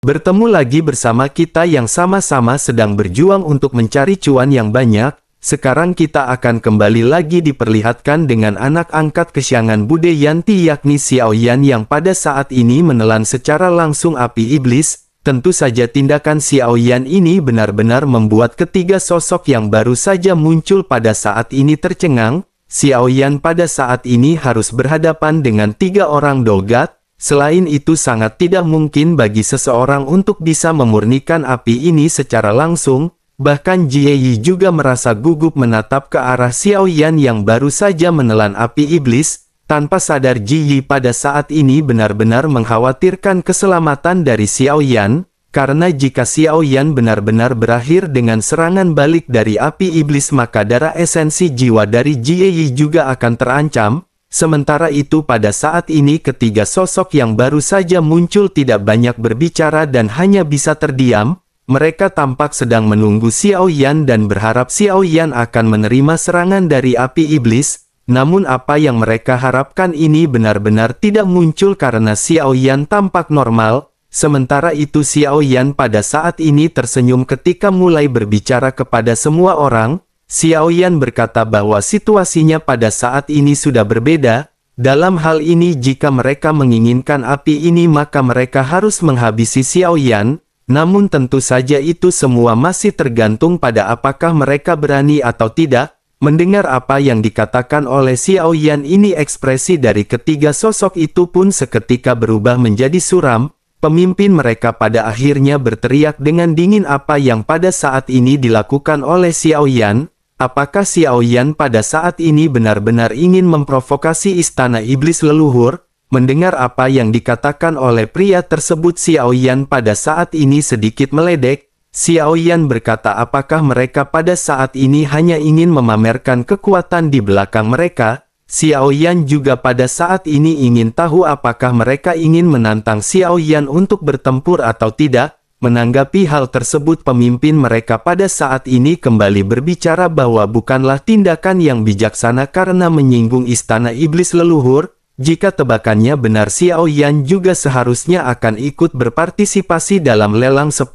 Bertemu lagi bersama kita yang sama-sama sedang berjuang untuk mencari cuan yang banyak. Sekarang kita akan kembali lagi diperlihatkan dengan anak angkat Xiangan Bude Yanti yakni Xiao Yan yang pada saat ini menelan secara langsung api iblis. Tentu saja tindakan Xiao Yan ini benar-benar membuat ketiga sosok yang baru saja muncul pada saat ini tercengang. Xiao Yan pada saat ini harus berhadapan dengan 3 orang Dolgat. Selain itu sangat tidak mungkin bagi seseorang untuk bisa memurnikan api ini secara langsung. Bahkan Jie Yi juga merasa gugup menatap ke arah Xiao Yan yang baru saja menelan api iblis. Tanpa sadar Jie Yi pada saat ini benar-benar mengkhawatirkan keselamatan dari Xiao Yan, karena jika Xiao Yan benar-benar berakhir dengan serangan balik dari api iblis maka darah esensi jiwa dari Jie Yi juga akan terancam. Sementara itu pada saat ini ketiga sosok yang baru saja muncul tidak banyak berbicara dan hanya bisa terdiam. Mereka tampak sedang menunggu Xiao Yan dan berharap Xiao Yan akan menerima serangan dari api iblis. Namun apa yang mereka harapkan ini benar-benar tidak muncul karena Xiao Yan tampak normal. Sementara itu Xiao Yan pada saat ini tersenyum ketika mulai berbicara kepada semua orang. Xiao Yan berkata bahwa situasinya pada saat ini sudah berbeda. Dalam hal ini jika mereka menginginkan api ini maka mereka harus menghabisi Xiao Yan. Namun tentu saja itu semua masih tergantung pada apakah mereka berani atau tidak. Mendengar apa yang dikatakan oleh Xiao Yan ini ekspresi dari ketiga sosok itu pun seketika berubah menjadi suram. Pemimpin mereka pada akhirnya berteriak dengan dingin apa yang pada saat ini dilakukan oleh Xiao Yan. Apakah Xiao Yan pada saat ini benar-benar ingin memprovokasi istana iblis leluhur? Mendengar apa yang dikatakan oleh pria tersebut Xiao Yan pada saat ini sedikit meledek. Xiao Yan berkata apakah mereka pada saat ini hanya ingin memamerkan kekuatan di belakang mereka. Xiao Yan juga pada saat ini ingin tahu apakah mereka ingin menantang Xiao Yan untuk bertempur atau tidak. Menanggapi hal tersebut pemimpin mereka pada saat ini kembali berbicara bahwa bukanlah tindakan yang bijaksana karena menyinggung istana iblis leluhur. Jika tebakannya benar Xiao Yan juga seharusnya akan ikut berpartisipasi dalam lelang 10.000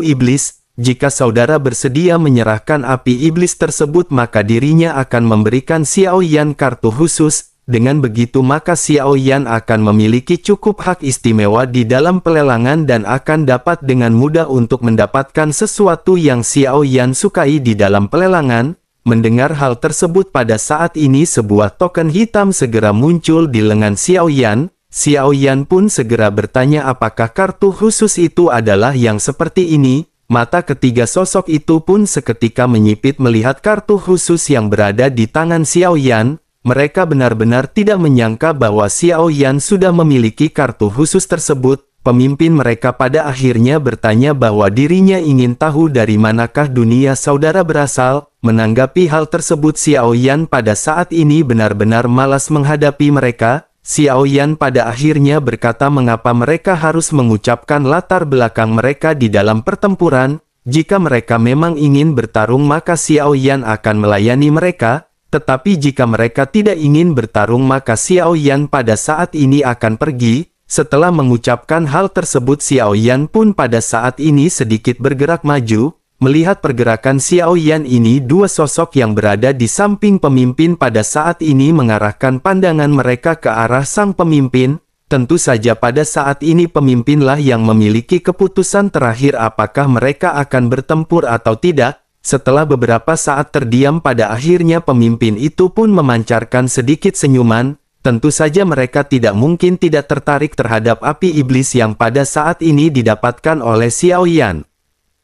iblis. Jika saudara bersedia menyerahkan api iblis tersebut maka dirinya akan memberikan Xiao Yan kartu khusus. Dengan begitu maka Xiao Yan akan memiliki cukup hak istimewa di dalam pelelangan dan akan dapat dengan mudah untuk mendapatkan sesuatu yang Xiao Yan sukai di dalam pelelangan. Mendengar hal tersebut pada saat ini sebuah token hitam segera muncul di lengan Xiao Yan. Xiao Yan pun segera bertanya apakah kartu khusus itu adalah yang seperti ini. Mata ketiga sosok itu pun seketika menyipit melihat kartu khusus yang berada di tangan Xiao Yan. Mereka benar-benar tidak menyangka bahwa Xiao Yan sudah memiliki kartu khusus tersebut. Pemimpin mereka pada akhirnya bertanya bahwa dirinya ingin tahu dari manakah dunia saudara berasal. Menanggapi hal tersebut Xiao Yan pada saat ini benar-benar malas menghadapi mereka. Xiao Yan pada akhirnya berkata mengapa mereka harus mengucapkan latar belakang mereka di dalam pertempuran. Jika mereka memang ingin bertarung maka Xiao Yan akan melayani mereka. Tetapi jika mereka tidak ingin bertarung maka Xiao Yan pada saat ini akan pergi. Setelah mengucapkan hal tersebut Xiao Yan pun pada saat ini sedikit bergerak maju. Melihat pergerakan Xiao Yan ini dua sosok yang berada di samping pemimpin pada saat ini mengarahkan pandangan mereka ke arah sang pemimpin. Tentu saja pada saat ini pemimpinlah yang memiliki keputusan terakhir apakah mereka akan bertempur atau tidak. Setelah beberapa saat terdiam pada akhirnya pemimpin itu pun memancarkan sedikit senyuman. Tentu saja mereka tidak mungkin tidak tertarik terhadap api iblis yang pada saat ini didapatkan oleh Xiao Yan.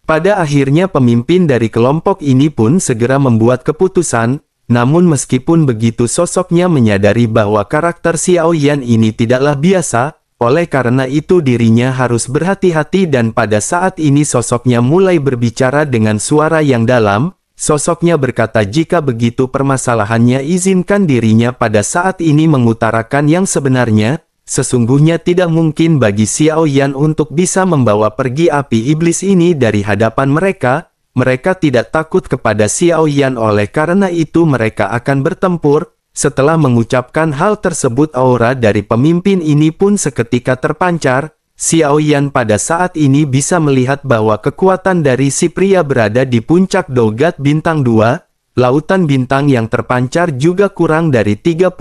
Pada akhirnya pemimpin dari kelompok ini pun segera membuat keputusan, namun meskipun begitu sosoknya menyadari bahwa karakter Xiao Yan ini tidaklah biasa, oleh karena itu dirinya harus berhati-hati dan pada saat ini sosoknya mulai berbicara dengan suara yang dalam. Sosoknya berkata jika begitu permasalahannya izinkan dirinya pada saat ini mengutarakan yang sebenarnya. Sesungguhnya tidak mungkin bagi Xiao Yan untuk bisa membawa pergi api iblis ini dari hadapan mereka. Mereka tidak takut kepada Xiao Yan oleh karena itu mereka akan bertempur. Setelah mengucapkan hal tersebut aura dari pemimpin ini pun seketika terpancar. Xiao Yan pada saat ini bisa melihat bahwa kekuatan dari si pria berada di puncak Dogat Bintang 2, lautan bintang yang terpancar juga kurang dari 30.000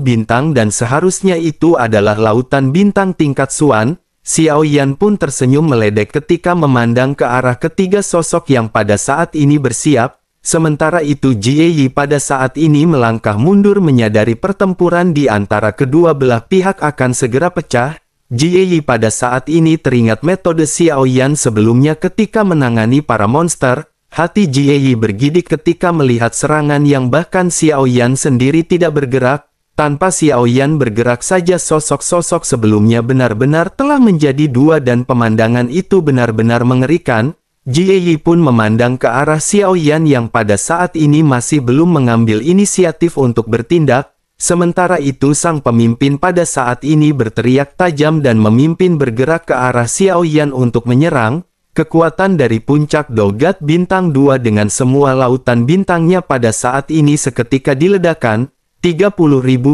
bintang dan seharusnya itu adalah lautan bintang tingkat Xuan. Xiao Yan pun tersenyum meledek ketika memandang ke arah ketiga sosok yang pada saat ini bersiap. Sementara itu Jie Yi pada saat ini melangkah mundur menyadari pertempuran di antara kedua belah pihak akan segera pecah. Jie Yi pada saat ini teringat metode Xiao Yan sebelumnya ketika menangani para monster. Hati Jie Yi bergidik ketika melihat serangan yang bahkan Xiao Yan sendiri tidak bergerak. Tanpa Xiao Yan bergerak saja sosok-sosok sebelumnya benar-benar telah menjadi dua dan pemandangan itu benar-benar mengerikan. Jie Yi pun memandang ke arah Xiao Yan yang pada saat ini masih belum mengambil inisiatif untuk bertindak. Sementara itu sang pemimpin pada saat ini berteriak tajam dan memimpin bergerak ke arah Xiao Yan untuk menyerang. Kekuatan dari puncak Dogat Bintang 2 dengan semua lautan bintangnya pada saat ini seketika diledakkan. 30.000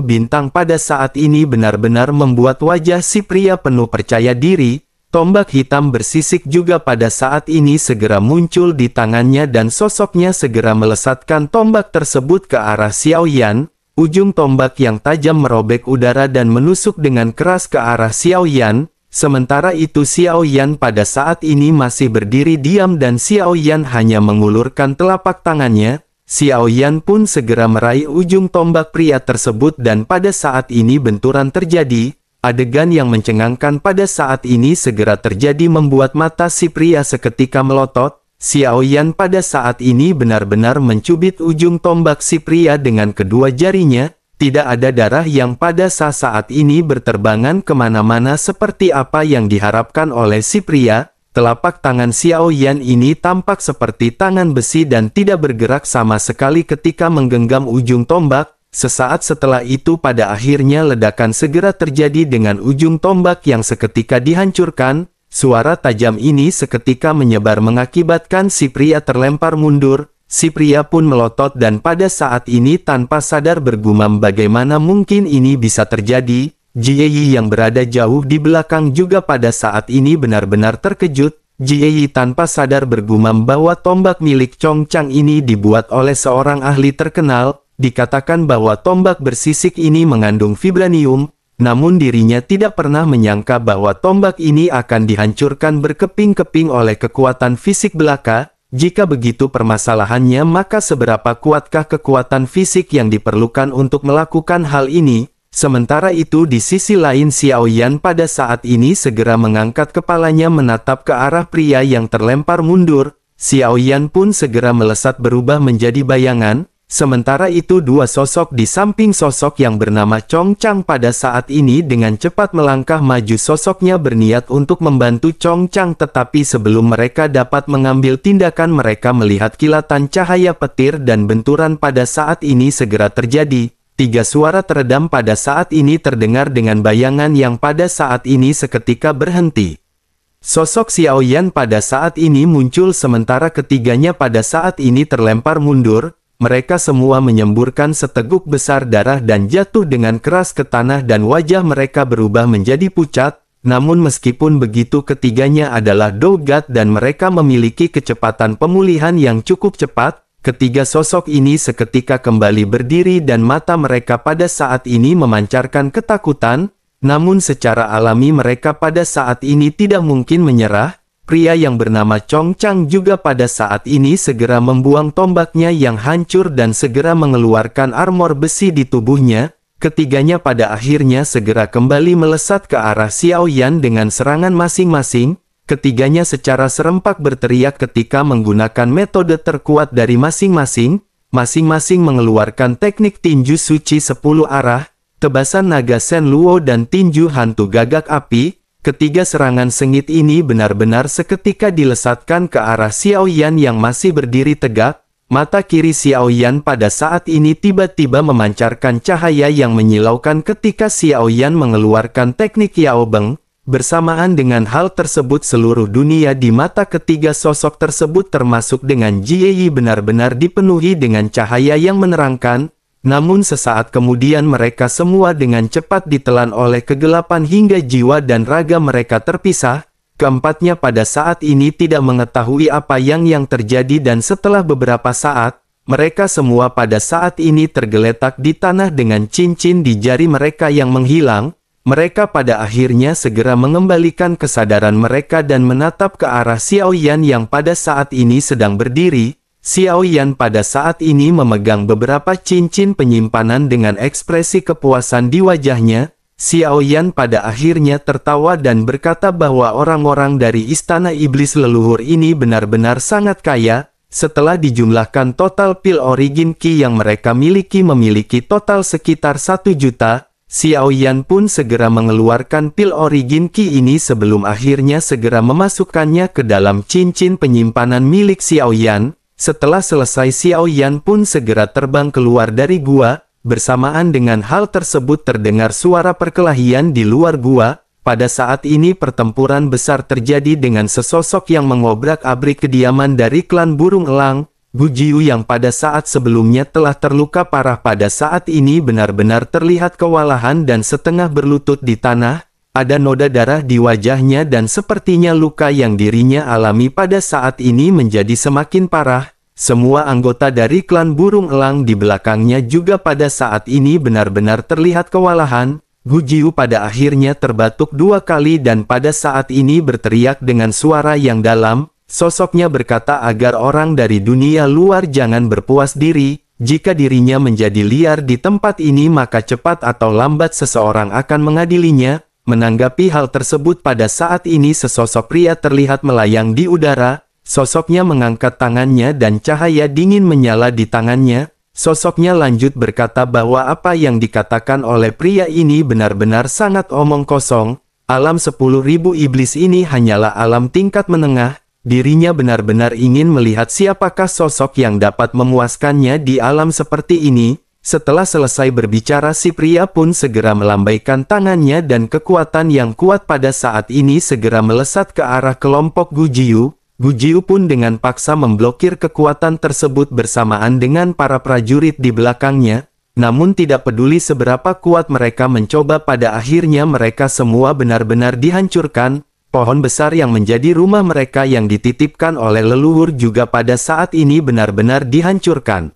bintang pada saat ini benar-benar membuat wajah si pria penuh percaya diri. Tombak hitam bersisik juga pada saat ini segera muncul di tangannya dan sosoknya segera melesatkan tombak tersebut ke arah Xiao Yan. Ujung tombak yang tajam merobek udara dan menusuk dengan keras ke arah Xiao Yan. Sementara itu Xiao Yan pada saat ini masih berdiri diam dan Xiao Yan hanya mengulurkan telapak tangannya. Xiao Yan pun segera meraih ujung tombak pria tersebut dan pada saat ini benturan terjadi. Adegan yang mencengangkan pada saat ini segera terjadi membuat mata si pria seketika melotot. Xiao Yan pada saat ini benar-benar mencubit ujung tombak si pria dengan kedua jarinya. Tidak ada darah yang pada saat ini berterbangan kemana-mana seperti apa yang diharapkan oleh si pria. Telapak tangan Xiao Yan ini tampak seperti tangan besi dan tidak bergerak sama sekali ketika menggenggam ujung tombak. Sesaat setelah itu pada akhirnya ledakan segera terjadi dengan ujung tombak yang seketika dihancurkan. Suara tajam ini seketika menyebar mengakibatkan si pria terlempar mundur. Si pria pun melotot dan pada saat ini tanpa sadar bergumam bagaimana mungkin ini bisa terjadi. Jie Yi yang berada jauh di belakang juga pada saat ini benar-benar terkejut. Jie Yi tanpa sadar bergumam bahwa tombak milik Chong Chang ini dibuat oleh seorang ahli terkenal. Dikatakan bahwa tombak bersisik ini mengandung vibranium. Namun dirinya tidak pernah menyangka bahwa tombak ini akan dihancurkan berkeping-keping oleh kekuatan fisik belaka. Jika begitu permasalahannya maka seberapa kuatkah kekuatan fisik yang diperlukan untuk melakukan hal ini? Sementara itu di sisi lain Xiao Yan pada saat ini segera mengangkat kepalanya menatap ke arah pria yang terlempar mundur. Xiao Yan pun segera melesat berubah menjadi bayangan. Sementara itu dua sosok di samping sosok yang bernama Chong Chang pada saat ini dengan cepat melangkah maju. Sosoknya berniat untuk membantu Chong Chang tetapi sebelum mereka dapat mengambil tindakan mereka melihat kilatan cahaya petir dan benturan pada saat ini segera terjadi. Tiga suara teredam pada saat ini terdengar dengan bayangan yang pada saat ini seketika berhenti. Sosok Xiao Yan pada saat ini muncul sementara ketiganya pada saat ini terlempar mundur. Mereka semua menyemburkan seteguk besar darah dan jatuh dengan keras ke tanah dan wajah mereka berubah menjadi pucat. Namun meskipun begitu ketiganya adalah Dogat dan mereka memiliki kecepatan pemulihan yang cukup cepat. Ketiga sosok ini seketika kembali berdiri dan mata mereka pada saat ini memancarkan ketakutan. Namun secara alami mereka pada saat ini tidak mungkin menyerah. Pria yang bernama Chong Chang juga pada saat ini segera membuang tombaknya yang hancur dan segera mengeluarkan armor besi di tubuhnya. Ketiganya pada akhirnya segera kembali melesat ke arah Xiao Yan dengan serangan masing-masing. Ketiganya secara serempak berteriak ketika menggunakan metode terkuat dari masing-masing. Masing-masing mengeluarkan teknik tinju suci 10 arah, tebasan naga Shen Luo dan tinju hantu gagak api. Ketiga serangan sengit ini benar-benar seketika dilesatkan ke arah Xiao Yan yang masih berdiri tegak. Mata kiri Xiao Yan pada saat ini tiba-tiba memancarkan cahaya yang menyilaukan ketika Xiao Yan mengeluarkan teknik Yao Beng. Bersamaan dengan hal tersebut seluruh dunia di mata ketiga sosok tersebut termasuk dengan Jie Yi benar-benar dipenuhi dengan cahaya yang menerangkan. Namun sesaat kemudian mereka semua dengan cepat ditelan oleh kegelapan hingga jiwa dan raga mereka terpisah. Keempatnya pada saat ini tidak mengetahui apa yang terjadi dan setelah beberapa saat, mereka semua pada saat ini tergeletak di tanah dengan cincin di jari mereka yang menghilang. Mereka pada akhirnya segera mengembalikan kesadaran mereka dan menatap ke arah Xiao Yan yang pada saat ini sedang berdiri. Xiao Yan pada saat ini memegang beberapa cincin penyimpanan dengan ekspresi kepuasan di wajahnya. Xiao Yan pada akhirnya tertawa dan berkata bahwa orang-orang dari Istana Iblis leluhur ini benar-benar sangat kaya. Setelah dijumlahkan total pil origin Qi yang mereka memiliki total sekitar 1 juta, Xiao Yan pun segera mengeluarkan pil origin Qi ini sebelum akhirnya segera memasukkannya ke dalam cincin penyimpanan milik Xiao Yan. Setelah selesai Xiao Yan pun segera terbang keluar dari gua. Bersamaan dengan hal tersebut terdengar suara perkelahian di luar gua. Pada saat ini pertempuran besar terjadi dengan sesosok yang mengobrak-abrik kediaman dari klan burung elang. Gu Jiu yang pada saat sebelumnya telah terluka parah pada saat ini benar-benar terlihat kewalahan dan setengah berlutut di tanah. Ada noda darah di wajahnya dan sepertinya luka yang dirinya alami pada saat ini menjadi semakin parah. Semua anggota dari klan burung elang di belakangnya juga pada saat ini benar-benar terlihat kewalahan. Gu Jiu pada akhirnya terbatuk 2 kali dan pada saat ini berteriak dengan suara yang dalam. Sosoknya berkata agar orang dari dunia luar jangan berpuas diri. Jika dirinya menjadi liar di tempat ini maka cepat atau lambat seseorang akan mengadilinya. Menanggapi hal tersebut pada saat ini sesosok pria terlihat melayang di udara. Sosoknya mengangkat tangannya dan cahaya dingin menyala di tangannya. Sosoknya lanjut berkata bahwa apa yang dikatakan oleh pria ini benar-benar sangat omong kosong. Alam 10.000 iblis ini hanyalah alam tingkat menengah. Dirinya benar-benar ingin melihat siapakah sosok yang dapat memuaskannya di alam seperti ini. Setelah selesai berbicara si pria pun segera melambaikan tangannya dan kekuatan yang kuat pada saat ini segera melesat ke arah kelompok Gu Jiu. Gu Jiu pun dengan paksa memblokir kekuatan tersebut bersamaan dengan para prajurit di belakangnya. Namun tidak peduli seberapa kuat mereka mencoba pada akhirnya mereka semua benar-benar dihancurkan. Pohon besar yang menjadi rumah mereka yang dititipkan oleh leluhur juga pada saat ini benar-benar dihancurkan.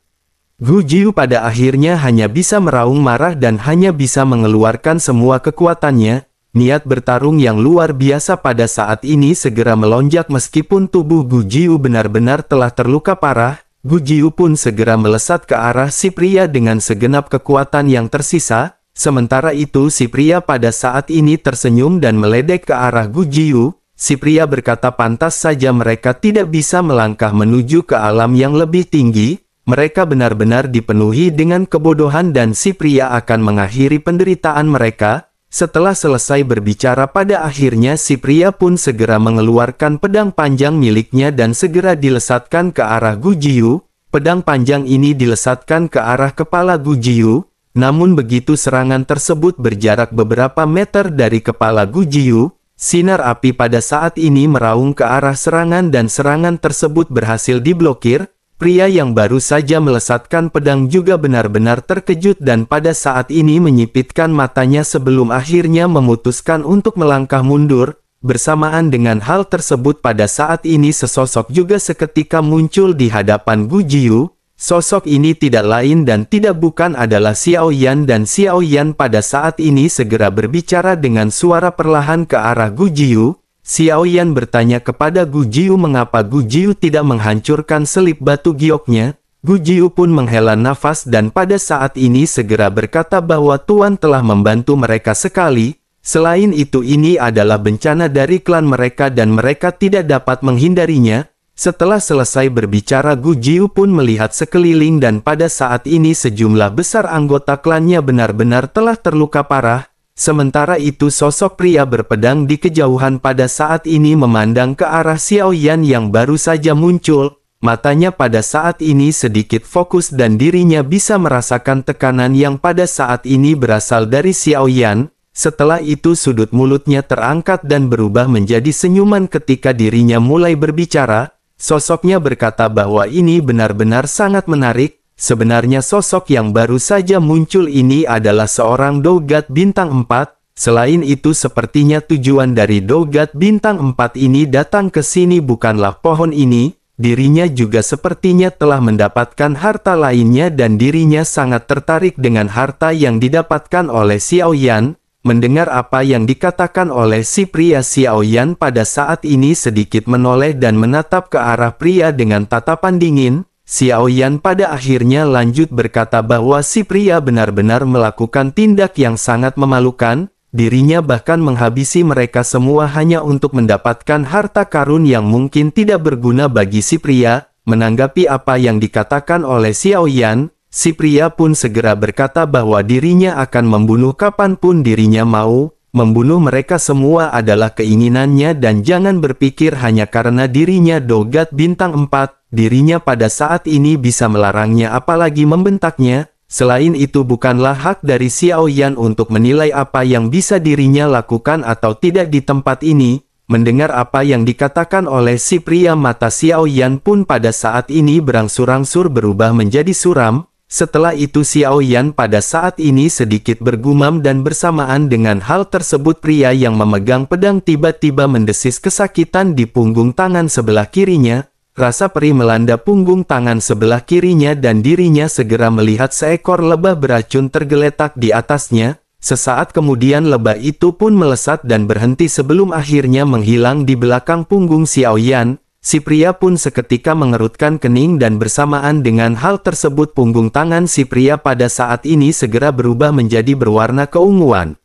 Gu Jiu pada akhirnya hanya bisa meraung marah dan hanya bisa mengeluarkan semua kekuatannya. Niat bertarung yang luar biasa pada saat ini segera melonjak meskipun tubuh Gu Jiu benar-benar telah terluka parah. Gu Jiu pun segera melesat ke arah si pria dengan segenap kekuatan yang tersisa. Sementara itu si pria pada saat ini tersenyum dan meledek ke arah Gu Jiu. Si pria berkata pantas saja mereka tidak bisa melangkah menuju ke alam yang lebih tinggi. Mereka benar-benar dipenuhi dengan kebodohan dan si pria akan mengakhiri penderitaan mereka. Setelah selesai berbicara pada akhirnya si pria pun segera mengeluarkan pedang panjang miliknya dan segera dilesatkan ke arah Gu Jiu. Pedang panjang ini dilesatkan ke arah kepala Gu Jiu. Namun begitu serangan tersebut berjarak beberapa meter dari kepala Gu Jiu, sinar api pada saat ini meraung ke arah serangan dan serangan tersebut berhasil diblokir. Pria yang baru saja melesatkan pedang juga benar-benar terkejut dan pada saat ini menyipitkan matanya sebelum akhirnya memutuskan untuk melangkah mundur. Bersamaan dengan hal tersebut pada saat ini sesosok juga seketika muncul di hadapan Gu Jiu. Sosok ini tidak lain dan tidak bukan adalah Xiao Yan dan Xiao Yan pada saat ini segera berbicara dengan suara perlahan ke arah Gu Jiu. Xiao Yan bertanya kepada Gu Jiu mengapa Gu Jiu tidak menghancurkan selip batu gioknya. Gu Jiu pun menghela nafas dan pada saat ini segera berkata bahwa Tuan telah membantu mereka sekali. Selain itu ini adalah bencana dari klan mereka dan mereka tidak dapat menghindarinya. Setelah selesai berbicara Gu Jiu pun melihat sekeliling dan pada saat ini sejumlah besar anggota klannya benar-benar telah terluka parah. Sementara itu sosok pria berpedang di kejauhan pada saat ini memandang ke arah Xiao Yan yang baru saja muncul. Matanya pada saat ini sedikit fokus dan dirinya bisa merasakan tekanan yang pada saat ini berasal dari Xiao Yan. Setelah itu sudut mulutnya terangkat dan berubah menjadi senyuman ketika dirinya mulai berbicara. Sosoknya berkata bahwa ini benar-benar sangat menarik. sebenarnya sosok yang baru saja muncul ini adalah seorang Dogat Bintang 4. Selain itu sepertinya tujuan dari Dogat Bintang 4 ini datang ke sini bukanlah pohon ini. Dirinya juga sepertinya telah mendapatkan harta lainnya dan dirinya sangat tertarik dengan harta yang didapatkan oleh Xiao Yan. Mendengar apa yang dikatakan oleh si pria, Xiao Yan pada saat ini sedikit menoleh dan menatap ke arah pria dengan tatapan dingin. Xiao Yan pada akhirnya lanjut berkata bahwa si pria benar-benar melakukan tindak yang sangat memalukan. Dirinya bahkan menghabisi mereka semua hanya untuk mendapatkan harta karun yang mungkin tidak berguna bagi si pria. Menanggapi apa yang dikatakan oleh Xiao Yan, si pria pun segera berkata bahwa dirinya akan membunuh kapanpun dirinya mau. Membunuh mereka semua adalah keinginannya dan jangan berpikir hanya karena dirinya Dogat Bintang 4, dirinya pada saat ini bisa melarangnya apalagi membentaknya. Selain itu bukanlah hak dari Xiao Yan untuk menilai apa yang bisa dirinya lakukan atau tidak di tempat ini. Mendengar apa yang dikatakan oleh si pria, mata Xiao Yan pun pada saat ini berangsur-angsur berubah menjadi suram. Setelah itu Xiao Yan pada saat ini sedikit bergumam dan bersamaan dengan hal tersebut pria yang memegang pedang tiba-tiba mendesis kesakitan di punggung tangan sebelah kirinya. Rasa perih melanda punggung tangan sebelah kirinya dan dirinya segera melihat seekor lebah beracun tergeletak di atasnya. Sesaat kemudian lebah itu pun melesat dan berhenti sebelum akhirnya menghilang di belakang punggung Xiao Yan. Si pria pun seketika mengerutkan kening dan bersamaan dengan hal tersebut punggung tangan si pria pada saat ini segera berubah menjadi berwarna keunguan.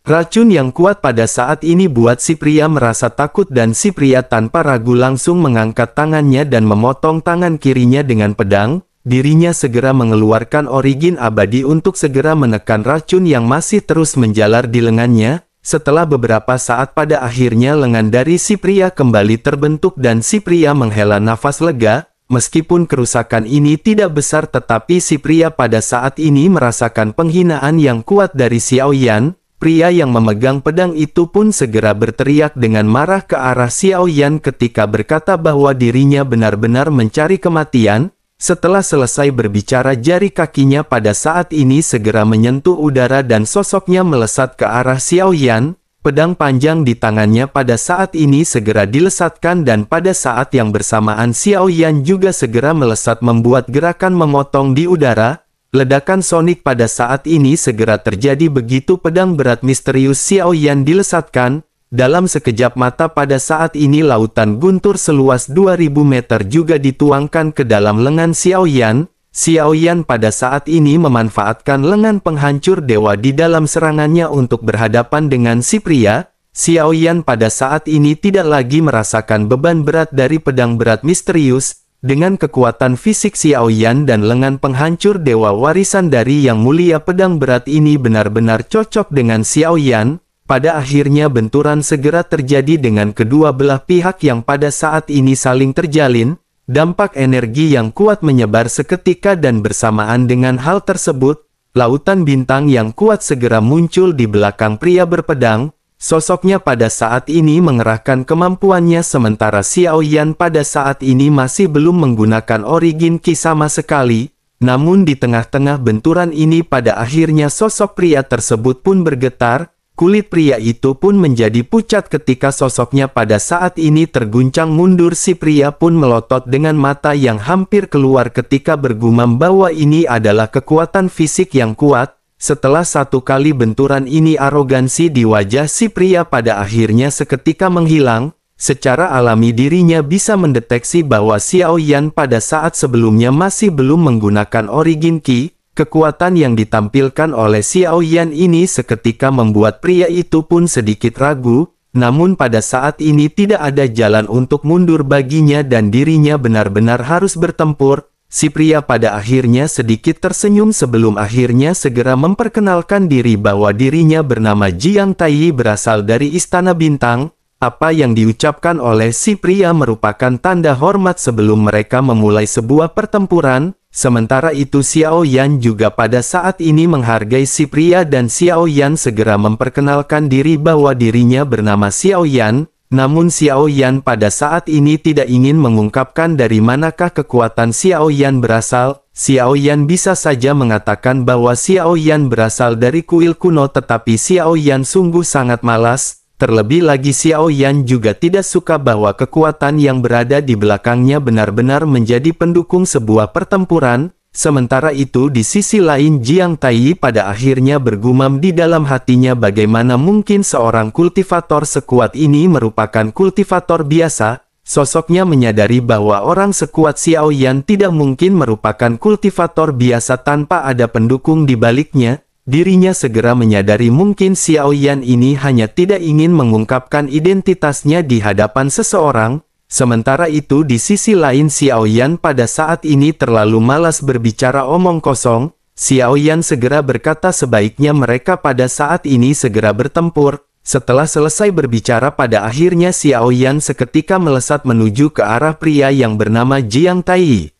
Racun yang kuat pada saat ini buat si pria merasa takut dan si pria tanpa ragu langsung mengangkat tangannya dan memotong tangan kirinya dengan pedang. Dirinya segera mengeluarkan origin abadi untuk segera menekan racun yang masih terus menjalar di lengannya. Setelah beberapa saat pada akhirnya lengan dari si pria kembali terbentuk dan si pria menghela nafas lega. Meskipun kerusakan ini tidak besar tetapi si pria pada saat ini merasakan penghinaan yang kuat dari Xiao Yan. Pria yang memegang pedang itu pun segera berteriak dengan marah ke arah Xiao Yan ketika berkata bahwa dirinya benar-benar mencari kematian. Setelah selesai berbicara jari kakinya pada saat ini segera menyentuh udara dan sosoknya melesat ke arah Xiao Yan. Pedang panjang di tangannya pada saat ini segera dilesatkan dan pada saat yang bersamaan Xiao Yan juga segera melesat membuat gerakan memotong di udara. Ledakan sonik pada saat ini segera terjadi begitu pedang berat misterius Xiao Yan dilesatkan. Dalam sekejap mata pada saat ini lautan guntur seluas 2000 meter juga dituangkan ke dalam lengan Xiao Yan. Xiao Yan pada saat ini memanfaatkan lengan penghancur dewa di dalam serangannya untuk berhadapan dengan si pria. Xiao Yan pada saat ini tidak lagi merasakan beban berat dari pedang berat misterius. Dengan kekuatan fisik Xiao Yan dan lengan penghancur dewa warisan dari Yang Mulia, pedang berat ini benar-benar cocok dengan Xiao Yan. Pada akhirnya benturan segera terjadi dengan kedua belah pihak yang pada saat ini saling terjalin. Dampak energi yang kuat menyebar seketika dan bersamaan dengan hal tersebut, lautan bintang yang kuat segera muncul di belakang pria berpedang. Sosoknya pada saat ini mengerahkan kemampuannya sementara Xiao Yan pada saat ini masih belum menggunakan origin Qi sama sekali. Namun di tengah-tengah benturan ini pada akhirnya sosok pria tersebut pun bergetar. Kulit pria itu pun menjadi pucat ketika sosoknya pada saat ini terguncang mundur. Si pria pun melotot dengan mata yang hampir keluar ketika bergumam bahwa ini adalah kekuatan fisik yang kuat. Setelah satu kali benturan ini arogansi di wajah si pria pada akhirnya seketika menghilang. Secara alami dirinya bisa mendeteksi bahwa Xiao Yan pada saat sebelumnya masih belum menggunakan origin Qi. Kekuatan yang ditampilkan oleh Xiao Yan ini seketika membuat pria itu pun sedikit ragu, namun pada saat ini tidak ada jalan untuk mundur baginya dan dirinya benar-benar harus bertempur. Si pria pada akhirnya sedikit tersenyum sebelum akhirnya segera memperkenalkan diri bahwa dirinya bernama Jiang Taiyi berasal dari Istana Bintang. Apa yang diucapkan oleh si pria merupakan tanda hormat sebelum mereka memulai sebuah pertempuran. Sementara itu Xiao Yan juga pada saat ini menghargai si pria dan Xiao Yan segera memperkenalkan diri bahwa dirinya bernama Xiao Yan. Namun Xiao Yan pada saat ini tidak ingin mengungkapkan dari manakah kekuatan Xiao Yan berasal. Xiao Yan bisa saja mengatakan bahwa Xiao Yan berasal dari kuil kuno, tetapi Xiao Yan sungguh sangat malas. Terlebih lagi Xiao Yan juga tidak suka bahwa kekuatan yang berada di belakangnya benar-benar menjadi pendukung sebuah pertempuran. Sementara itu di sisi lain Jiang Tai pada akhirnya bergumam di dalam hatinya, bagaimana mungkin seorang kultivator sekuat ini merupakan kultivator biasa. Sosoknya menyadari bahwa orang sekuat Xiao Yan tidak mungkin merupakan kultivator biasa tanpa ada pendukung di baliknya. Dirinya segera menyadari mungkin Xiao Yan ini hanya tidak ingin mengungkapkan identitasnya di hadapan seseorang. Sementara itu di sisi lain Xiao Yan pada saat ini terlalu malas berbicara omong kosong. Xiao Yan segera berkata sebaiknya mereka pada saat ini segera bertempur. Setelah selesai berbicara pada akhirnya Xiao Yan seketika melesat menuju ke arah pria yang bernama Jiang Tai.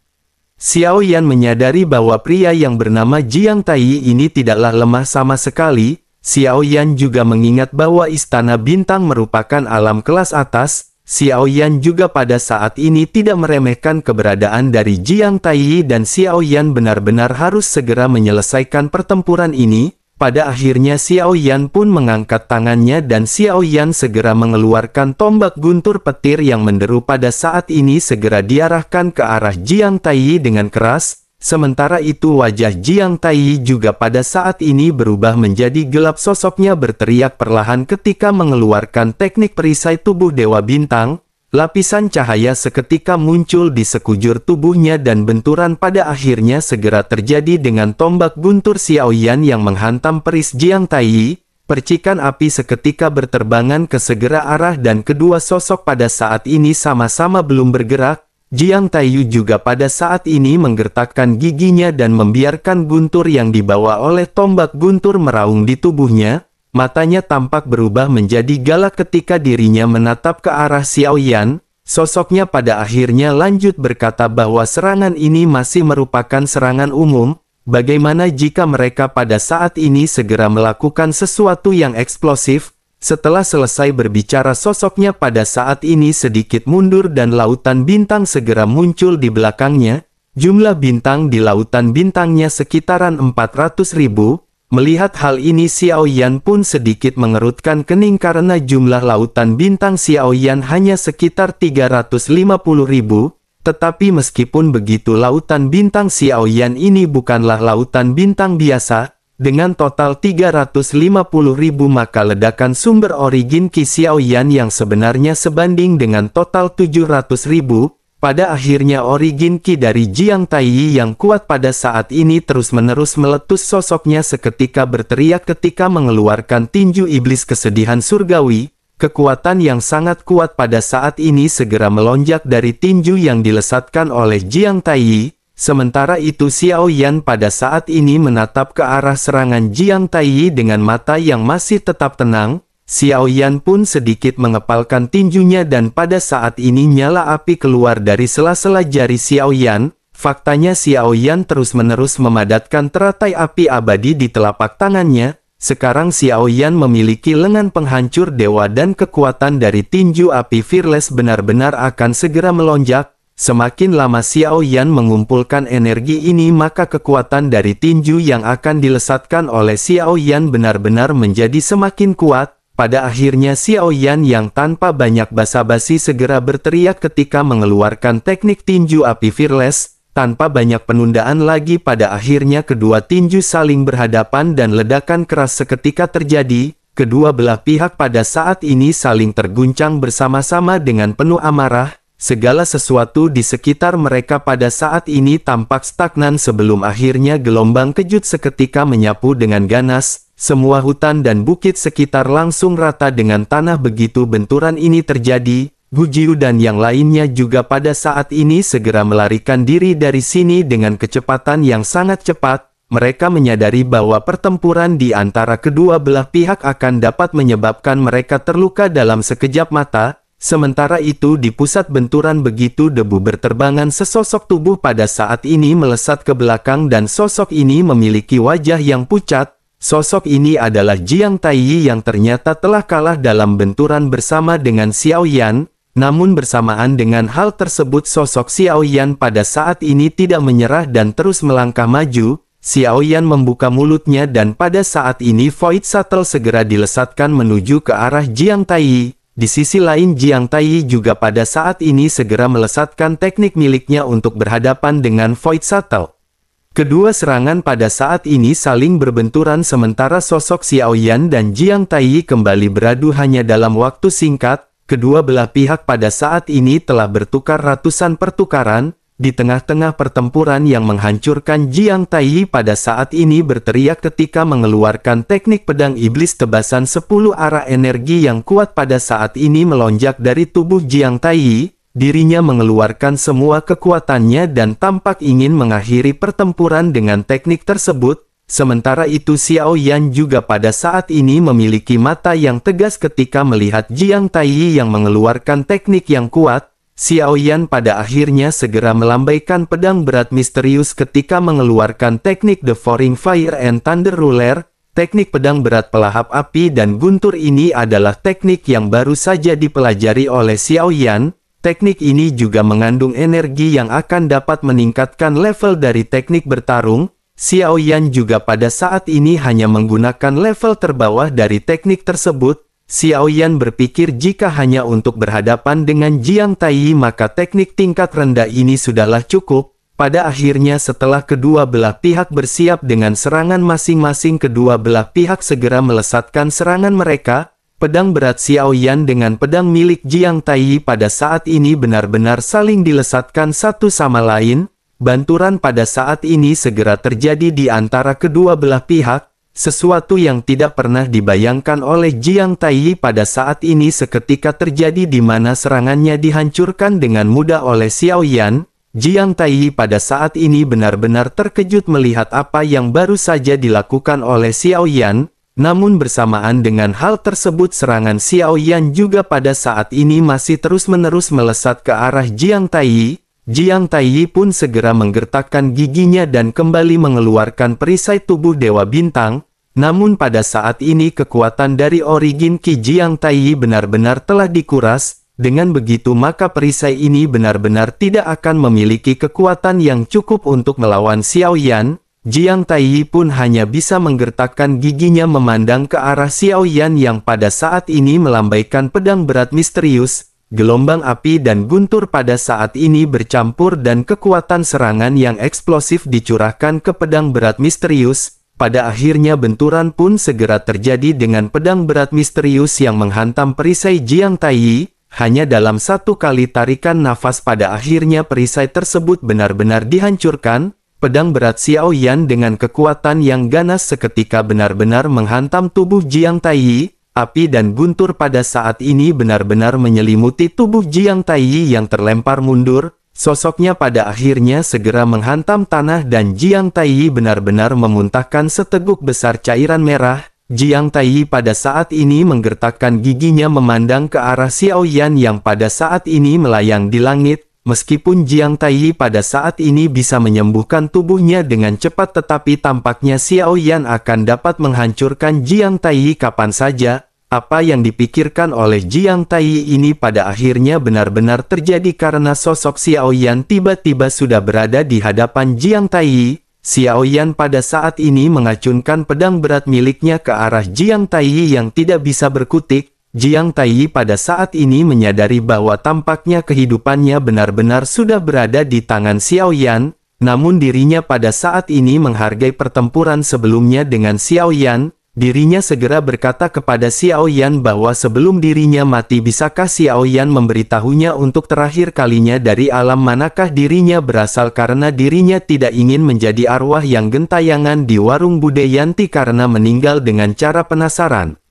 Xiao Yan menyadari bahwa pria yang bernama Jiang Tai ini tidaklah lemah sama sekali. Xiao Yan juga mengingat bahwa Istana Bintang merupakan alam kelas atas. Xiao Yan juga pada saat ini tidak meremehkan keberadaan dari Jiang Tai dan Xiao Yan benar-benar harus segera menyelesaikan pertempuran ini. Pada akhirnya Xiao Yan pun mengangkat tangannya dan Xiao Yan segera mengeluarkan tombak guntur petir yang menderu pada saat ini segera diarahkan ke arah Jiang Tai dengan keras. Sementara itu wajah Jiang Tai juga pada saat ini berubah menjadi gelap, sosoknya berteriak perlahan ketika mengeluarkan teknik perisai tubuh Dewa Bintang. Lapisan cahaya seketika muncul di sekujur tubuhnya dan benturan pada akhirnya segera terjadi dengan tombak guntur Xiao Yan yang menghantam peris Jiang Tai. Percikan api seketika berterbangan ke segala arah dan kedua sosok pada saat ini sama-sama belum bergerak. Jiang Tai juga pada saat ini menggertakkan giginya dan membiarkan guntur yang dibawa oleh tombak guntur meraung di tubuhnya. Matanya tampak berubah menjadi galak ketika dirinya menatap ke arah Xiao Yan. Sosoknya pada akhirnya lanjut berkata bahwa serangan ini masih merupakan serangan umum. Bagaimana jika mereka pada saat ini segera melakukan sesuatu yang eksplosif? Setelah selesai berbicara sosoknya pada saat ini sedikit mundur dan lautan bintang segera muncul di belakangnya. Jumlah bintang di lautan bintangnya sekitaran 400.000. Melihat hal ini Xiao Yan pun sedikit mengerutkan kening karena jumlah lautan bintang Xiao Yan hanya sekitar 350.000. Tetapi meskipun begitu lautan bintang Xiao Yan ini bukanlah lautan bintang biasa. Dengan total 350.000 maka ledakan sumber origin Qi Xiao Yan yang sebenarnya sebanding dengan total 700.000. Pada akhirnya origin Qi dari Jiang Tai yang kuat pada saat ini terus-menerus meletus, sosoknya seketika berteriak ketika mengeluarkan tinju iblis kesedihan surgawi. Kekuatan yang sangat kuat pada saat ini segera melonjak dari tinju yang dilesatkan oleh Jiang Tai. Sementara itu Xiao Yan pada saat ini menatap ke arah serangan Jiang Tai dengan mata yang masih tetap tenang. Xiao Yan pun sedikit mengepalkan tinjunya dan pada saat ini nyala api keluar dari sela-sela jari Xiao Yan. Faktanya Xiao Yan terus-menerus memadatkan teratai api abadi di telapak tangannya. Sekarang Xiao Yan memiliki lengan penghancur dewa dan kekuatan dari tinju api Fearless benar-benar akan segera melonjak. Semakin lama Xiao Yan mengumpulkan energi ini maka kekuatan dari tinju yang akan dilesatkan oleh Xiao Yan benar-benar menjadi semakin kuat. Pada akhirnya Xiao Yan yang tanpa banyak basa-basi segera berteriak ketika mengeluarkan teknik tinju api Fearless. Tanpa banyak penundaan lagi pada akhirnya kedua tinju saling berhadapan dan ledakan keras seketika terjadi. Kedua belah pihak pada saat ini saling terguncang bersama-sama dengan penuh amarah. Segala sesuatu di sekitar mereka pada saat ini tampak stagnan sebelum akhirnya gelombang kejut seketika menyapu dengan ganas. Semua hutan dan bukit sekitar langsung rata dengan tanah begitu benturan ini terjadi. Gu Jiu dan yang lainnya juga pada saat ini segera melarikan diri dari sini dengan kecepatan yang sangat cepat. Mereka menyadari bahwa pertempuran di antara kedua belah pihak akan dapat menyebabkan mereka terluka dalam sekejap mata. Sementara itu di pusat benturan begitu debu berterbangan, sesosok tubuh pada saat ini melesat ke belakang dan sosok ini memiliki wajah yang pucat. Sosok ini adalah Jiang Tai yang ternyata telah kalah dalam benturan bersama dengan Xiao Yan. Namun bersamaan dengan hal tersebut sosok Xiao Yan pada saat ini tidak menyerah dan terus melangkah maju. Xiao Yan membuka mulutnya dan pada saat ini Void Shuttle segera dilesatkan menuju ke arah Jiang Tai. Di sisi lain Jiang Tai juga pada saat ini segera melesatkan teknik miliknya untuk berhadapan dengan Void Shuttle. Kedua serangan pada saat ini saling berbenturan sementara sosok Xiao Yan dan Jiang Tai kembali beradu hanya dalam waktu singkat. Kedua belah pihak pada saat ini telah bertukar ratusan pertukaran. Di tengah-tengah pertempuran yang menghancurkan, Jiang Tai pada saat ini berteriak ketika mengeluarkan teknik pedang iblis tebasan 10 arah energi yang kuat pada saat ini melonjak dari tubuh Jiang Tai. Dirinya mengeluarkan semua kekuatannya dan tampak ingin mengakhiri pertempuran dengan teknik tersebut. Sementara itu Xiao Yan juga pada saat ini memiliki mata yang tegas ketika melihat Jiang Tai yang mengeluarkan teknik yang kuat. Xiao Yan pada akhirnya segera melambaikan pedang berat misterius ketika mengeluarkan teknik Devouring Fire and Thunder Ruler. Teknik pedang berat pelahap api dan guntur ini adalah teknik yang baru saja dipelajari oleh Xiao Yan. Teknik ini juga mengandung energi yang akan dapat meningkatkan level dari teknik bertarung. Xiao Yan juga pada saat ini hanya menggunakan level terbawah dari teknik tersebut. Xiao Yan berpikir jika hanya untuk berhadapan dengan Jiang Tai maka teknik tingkat rendah ini sudahlah cukup. Pada akhirnya setelah kedua belah pihak bersiap dengan serangan masing-masing, kedua belah pihak segera melesatkan serangan mereka. Pedang berat Xiao Yan dengan pedang milik Jiang Tai pada saat ini benar-benar saling dilesatkan satu sama lain. Benturan pada saat ini segera terjadi di antara kedua belah pihak, sesuatu yang tidak pernah dibayangkan oleh Jiang Tai pada saat ini seketika terjadi di mana serangannya dihancurkan dengan mudah oleh Xiao Yan. Jiang Tai pada saat ini benar-benar terkejut melihat apa yang baru saja dilakukan oleh Xiao Yan. Namun bersamaan dengan hal tersebut serangan Xiao Yan juga pada saat ini masih terus-menerus melesat ke arah Jiang Tai. Jiang Tai pun segera menggertakkan giginya dan kembali mengeluarkan perisai tubuh Dewa Bintang. Namun pada saat ini kekuatan dari origin Ki Jiang Tai benar-benar telah dikuras. Dengan begitu maka perisai ini benar-benar tidak akan memiliki kekuatan yang cukup untuk melawan Xiao Yan. Jiang Tai pun hanya bisa menggertakkan giginya memandang ke arah Xiao Yan yang pada saat ini melambaikan pedang berat misterius. Gelombang api dan guntur pada saat ini bercampur dan kekuatan serangan yang eksplosif dicurahkan ke pedang berat misterius. Pada akhirnya benturan pun segera terjadi dengan pedang berat misterius yang menghantam perisai Jiang Tai. Hanya dalam satu kali tarikan nafas pada akhirnya perisai tersebut benar-benar dihancurkan. Pedang berat Xiao Yan dengan kekuatan yang ganas seketika benar-benar menghantam tubuh Jiang Tai. Api dan guntur pada saat ini benar-benar menyelimuti tubuh Jiang Tai yang terlempar mundur. Sosoknya pada akhirnya segera menghantam tanah dan Jiang Tai benar-benar memuntahkan seteguk besar cairan merah. Jiang Tai pada saat ini menggertakkan giginya memandang ke arah Xiao Yan yang pada saat ini melayang di langit. Meskipun Jiang Tai pada saat ini bisa menyembuhkan tubuhnya dengan cepat tetapi tampaknya Xiao Yan akan dapat menghancurkan Jiang Tai kapan saja. Apa yang dipikirkan oleh Jiang Tai ini pada akhirnya benar-benar terjadi karena sosok Xiao Yan tiba-tiba sudah berada di hadapan Jiang Tai. Xiao Yan pada saat ini mengacungkan pedang berat miliknya ke arah Jiang Tai yang tidak bisa berkutik. Jiang Tai pada saat ini menyadari bahwa tampaknya kehidupannya benar-benar sudah berada di tangan Xiao Yan. Namun dirinya pada saat ini menghargai pertempuran sebelumnya dengan Xiao Yan. Dirinya segera berkata kepada Xiao Yan bahwa sebelum dirinya mati bisakah Xiao Yan memberitahunya untuk terakhir kalinya dari alam manakah dirinya berasal karena dirinya tidak ingin menjadi arwah yang gentayangan di warung Budayanti karena meninggal dengan cara penasaran.